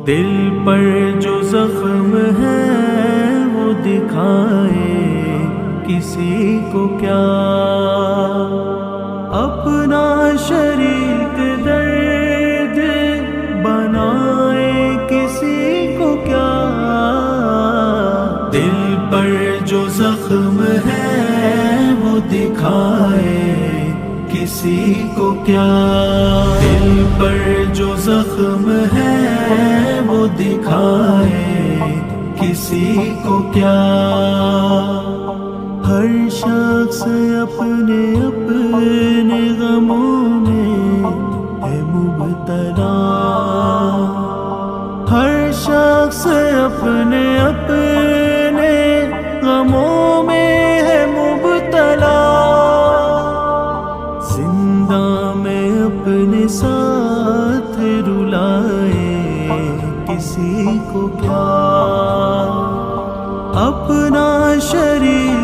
دل پر جو زخم ہے وہ دکھائے کسی کو کیا، اپنا شریک درد بنائے کسی کو کیا، دل پر جو زخم ہے وہ دکھائے کسی کو کیا، دل پر جو زخم ہے وہ دکھائے کسی کو کیا۔ ہر شخص اپنے اپنے غموں میں ہے مبتلا، ہر شخص اپنے اپنے غموں میں ہے مبتلا، زندہ میں اپنے ساتھ رلائے کسی کو کیا، اپنا شریک